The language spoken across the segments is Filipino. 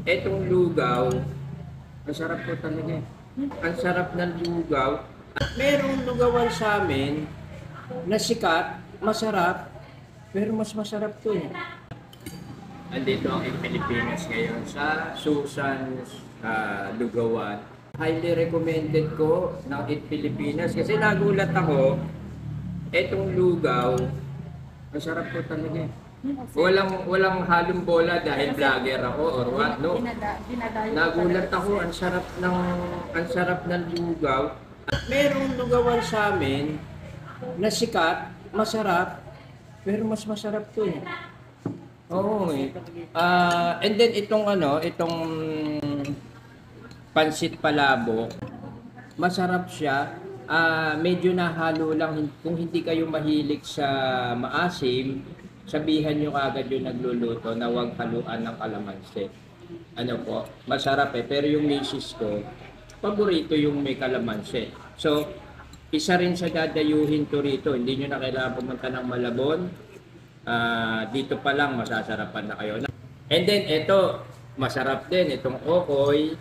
Etong lugaw, ang sarap po talaga. Ang sarap ng lugaw. Merong lugawan sa amin na sikat, masarap, pero mas masarap to eh. Andito ang Pilipinas ngayon sa Susan's Lugawan. Highly recommended ko ng Eat Pilipinas kasi nagulat ako, etong lugaw, ang sarap po talaga eh. Walang halong bola dahil vlogger ako or what, no? Nagulat ako, ang sarap ng lugaw. Merong lugawan sa amin na sikat, masarap, pero mas masarap to eh. Oo eh. And then itong pansit palabok, masarap siya. Medyo nahalo lang kung hindi kayo mahilig sa maasim, sabihan nyo kagad yung nagluluto na huwag haluan ng kalamansi. Ano po, masarap eh. Pero yung misis ko, paborito yung may kalamansi. So, isa rin sa dadayuhin to rito. Hindi nyo na kailangan pumunta ng Malabon. Dito pa lang masasarapan na kayo. And then ito, masarap din itong okoy,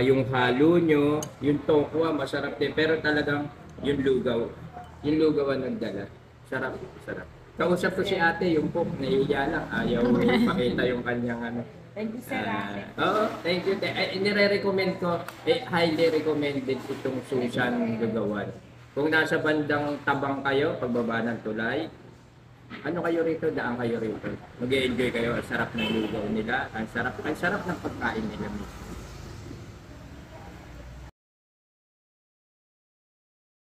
yung halo nyo, yung tokwa, masarap din. Pero talagang yung lugaw ang nagdala. Sarap, sarap. Kausap ko si ate, yung po, nahihiya lang. Ayaw ipakita yung kanyang ano. Thank you, sir. Oo, thank you. Nire-recommend ko, highly recommended itong Susan Lugawan. Kung nasa bandang Tabang kayo, pagbaba ng tulay, ano kayo rito, daan kayo rito. Mag-enjoy kayo, ang sarap ng lugaw nila, ang sarap ng pagkain nila.